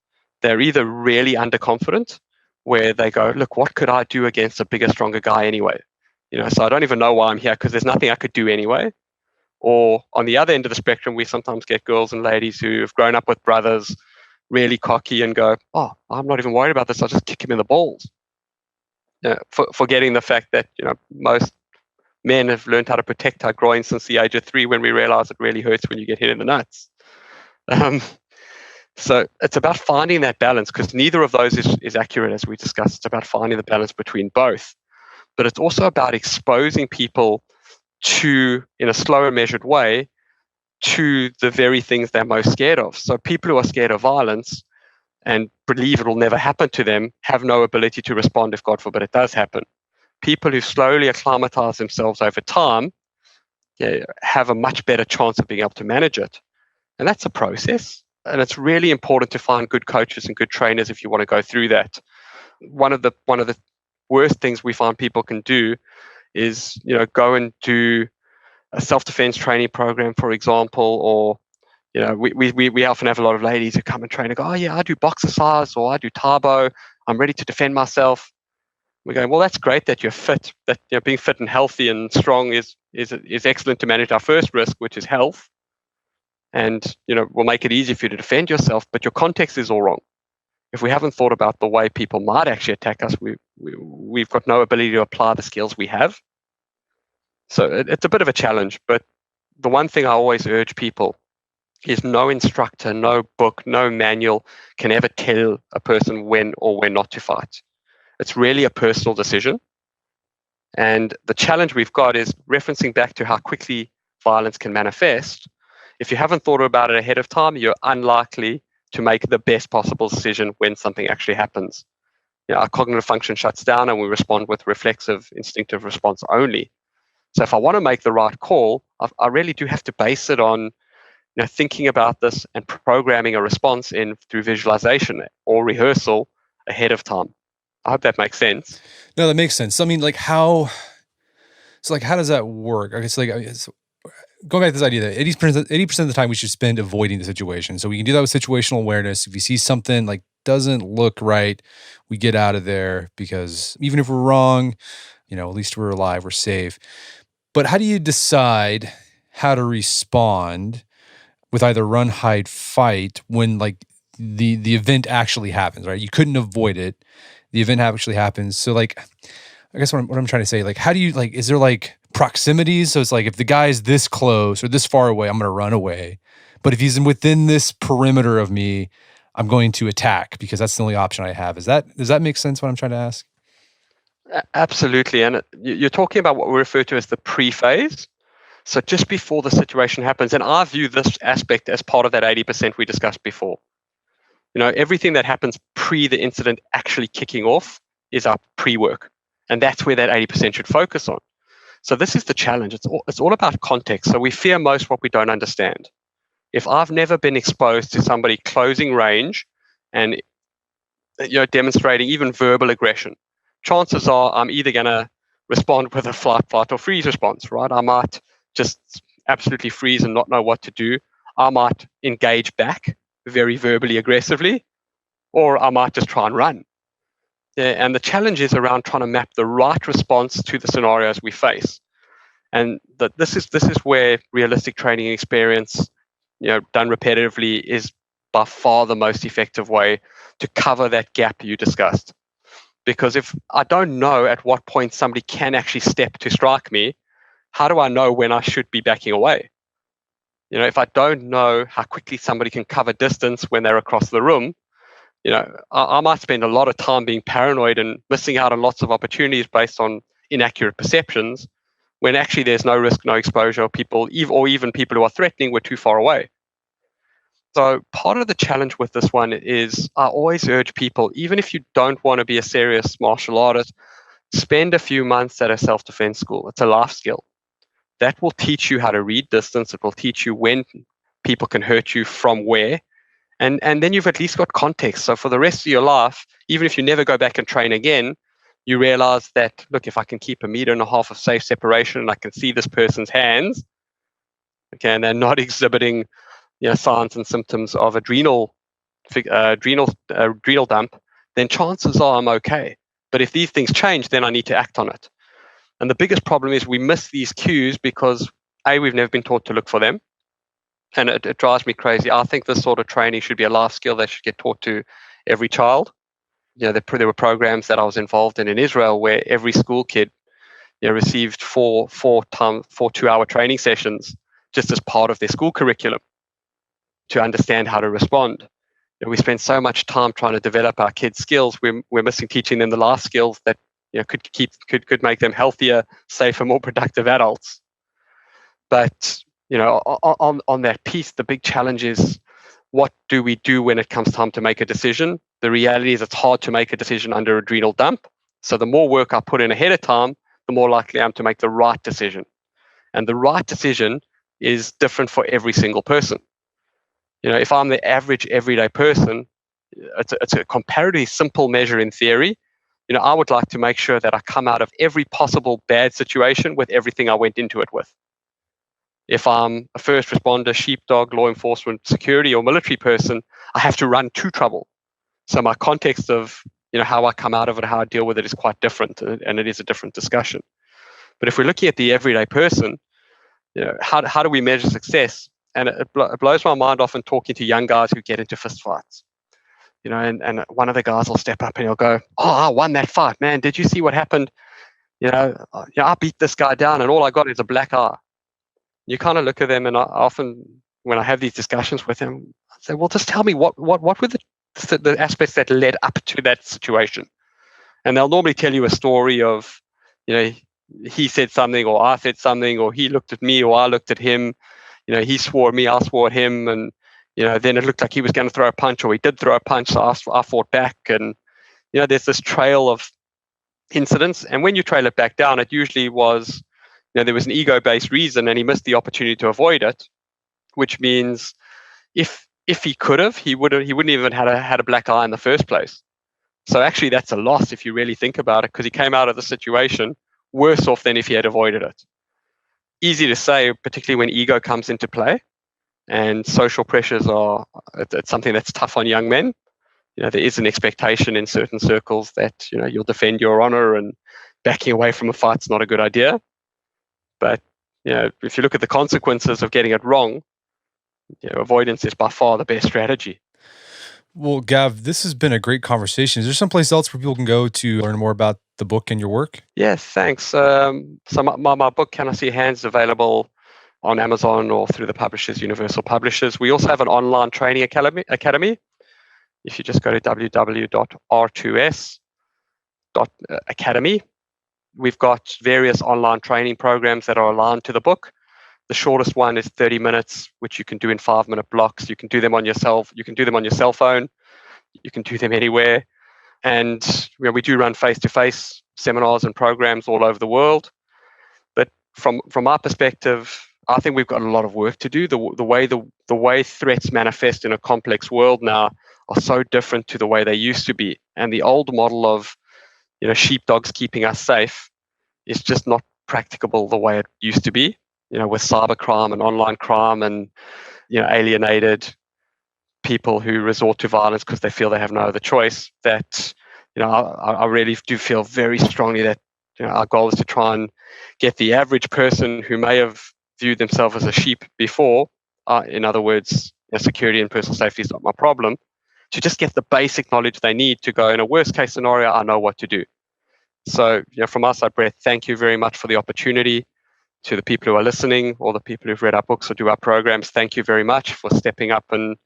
They're either really underconfident, where they go, look, what could I do against a bigger, stronger guy anyway? So I don't even know why I'm here because there's nothing I could do anyway. Or on the other end of the spectrum, we sometimes get girls and ladies who have grown up with brothers, really cocky, and go, oh, I'm not even worried about this. I'll just kick him in the balls. Forgetting the fact that most men have learned how to protect our groin since the age of 3 when we realize it really hurts when you get hit in the nuts. So it's about finding that balance because neither of those is accurate, as we discussed. It's about finding the balance between both. But it's also about exposing people to, in a slower, measured way, to the very things they're most scared of. So people who are scared of violence and believe it will never happen to them have no ability to respond if, God forbid, it does happen. People who slowly acclimatize themselves over time have a much better chance of being able to manage it. And that's a process. And it's really important to find good coaches and good trainers if you want to go through that. One of the worst things we find people can do is go and do a self-defense training program, for example, or we often have a lot of ladies who come and train and go, oh yeah, I do boxercise or I do Tabo, I'm ready to defend myself. We're going, well, that's great that you're fit, that being fit and healthy and strong is excellent to manage our first risk, which is health. And we'll make it easy for you to defend yourself, but your context is all wrong. If we haven't thought about the way people might actually attack us, we've got no ability to apply the skills we have. So it's a bit of a challenge, but the one thing I always urge people is no instructor, no book, no manual can ever tell a person when or when not to fight. It's really a personal decision. And the challenge we've got is referencing back to how quickly violence can manifest. If you haven't thought about it ahead of time, you're unlikely to make the best possible decision when something actually happens. Our cognitive function shuts down and we respond with reflexive, instinctive response only. So if I want to make the right call, I really do have to base it on thinking about this and programming a response in through visualization or rehearsal ahead of time. I hope that makes sense. No, that makes sense. So, I mean, like how does that work? Okay, so going back to this idea that 80% of the time we should spend avoiding the situation. So we can do that with situational awareness. If you see something like doesn't look right, we get out of there, because even if we're wrong, at least we're alive, we're safe. But how do you decide how to respond with either run, hide, fight when like the event actually happens, right? You couldn't avoid it. The event actually happens. So like, I guess what I'm trying to say, like, how do you like, is there like proximities? So it's like, if the guy's this close or this far away, I'm going to run away. But if he's within this perimeter of me, I'm going to attack because that's the only option I have. Does that make sense what I'm trying to ask? Absolutely. And you're talking about what we refer to as the pre-phase. So just before the situation happens, and I view this aspect as part of that 80% we discussed before. Everything that happens pre the incident actually kicking off is our pre-work. And that's where that 80% should focus on. So this is the challenge. It's all about context. So we fear most what we don't understand. If I've never been exposed to somebody closing range and demonstrating even verbal aggression, chances are I'm either going to respond with a flight, or freeze response, right? I might just absolutely freeze and not know what to do. I might engage back very verbally aggressively, or I might just try and run. Yeah, and the challenge is around trying to map the right response to the scenarios we face. And this is where realistic training experience, done repetitively, is by far the most effective way to cover that gap you discussed. Because if I don't know at what point somebody can actually step to strike me, how do I know when I should be backing away? If I don't know how quickly somebody can cover distance when they're across the room, I might spend a lot of time being paranoid and missing out on lots of opportunities based on inaccurate perceptions, when actually there's no risk, no exposure, or even people who are threatening were too far away. So part of the challenge with this one is I always urge people, even if you don't want to be a serious martial artist, spend a few months at a self-defense school. It's a life skill. That will teach you how to read distance. It will teach you when people can hurt you from where. And then you've at least got context. So for the rest of your life, even if you never go back and train again, you realize that, look, if I can keep 1.5 meters of safe separation and I can see this person's hands, okay, and they're not exhibiting signs and symptoms of adrenal dump, then chances are I'm okay. But if these things change, then I need to act on it. And the biggest problem is we miss these cues because we've never been taught to look for them. And it drives me crazy. I think this sort of training should be a life skill that should get taught to every child. There were programs that I was involved in Israel where every school kid received four 2-hour training sessions just as part of their school curriculum to understand how to respond. We spend so much time trying to develop our kids' skills. We're missing teaching them the life skills that could make them healthier, safer, more productive adults. But on that piece, the big challenge is, what do we do when it comes time to make a decision? The reality is it's hard to make a decision under adrenal dump. So the more work I put in ahead of time, the more likely I am to make the right decision. And the right decision is different for every single person. If I'm the average everyday person, it's a comparatively simple measure in theory. I would like to make sure that I come out of every possible bad situation with everything I went into it with. If I'm a first responder, sheepdog, law enforcement, security, or military person, I have to run to trouble. So my context of how I come out of it, how I deal with it, is quite different, and it is a different discussion. But if we're looking at the everyday person, how do we measure success? And it blows my mind often talking to young guys who get into fist fights. And one of the guys will step up and he'll go, "Oh, I won that fight, man. Did you see what happened? I beat this guy down and all I got is a black eye." You kind of look at them, and I often, when I have these discussions with them, I say, "Well, just tell me what were the aspects that led up to that situation?" And they'll normally tell you a story of, he said something, or I said something, or he looked at me, or I looked at him. He swore at me, I swore at him, and then it looked like he was going to throw a punch, or he did throw a punch, so I fought back. And there's this trail of incidents, and when you trail it back down, it usually was, there was an ego-based reason, and he missed the opportunity to avoid it. Which means, if he could have, he wouldn't even had a black eye in the first place. So actually, that's a loss if you really think about it, because he came out of the situation worse off than if he had avoided it. Easy to say, particularly when ego comes into play and social pressures are, it's something that's tough on young men. There is an expectation in certain circles that, you'll defend your honor, and backing away from a fight's not a good idea. But, if you look at the consequences of getting it wrong, avoidance is by far the best strategy. Well, Gav, this has been a great conversation. Is there someplace else where people can go to learn more about the book and your work? Yes, thanks. So my book, Can I See Your Hands, is available on Amazon or through the publishers, Universal Publishers. We also have an online training academy. If you just go to www.r2s.academy, we've got various online training programs that are aligned to the book. The shortest one is 30 minutes, which you can do in 5-minute blocks. You can do them on yourself. You can do them on your cell phone. You can do them anywhere. And we do run face-to-face seminars and programs all over the world. But from our perspective, I think we've got a lot of work to do. The way threats manifest in a complex world now are so different to the way they used to be. And the old model of sheepdogs keeping us safe is just not practicable the way it used to be. With cybercrime and online crime and alienated people who resort to violence because they feel they have no other choice. That I really do feel very strongly that our goal is to try and get the average person who may have viewed themselves as a sheep before, in other words, security and personal safety is not my problem, to just get the basic knowledge they need to go, in a worst case scenario, I know what to do. So from our side, Brett, thank you very much for the opportunity. To the people who are listening, or the people who've read our books or do our programs, thank you very much for stepping up and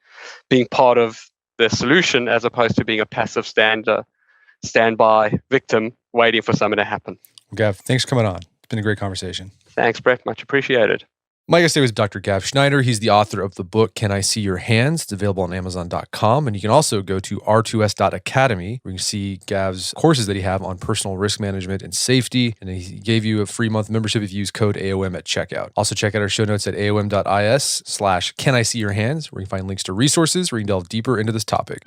being part of the solution, as opposed to being a passive standby victim waiting for something to happen. Gav, thanks for coming on. It's been a great conversation. Thanks, Brett. Much appreciated. My guest today was Dr. Gav Schneider. He's the author of the book, Can I See Your Hands? It's available on Amazon.com. And you can also go to r2s.academy, where you can see Gav's courses that he have on personal risk management and safety. And he gave you a free month membership if you use code AOM at checkout. Also check out our show notes at aom.is/Can I See Your Hands, where you can find links to resources where you can delve deeper into this topic.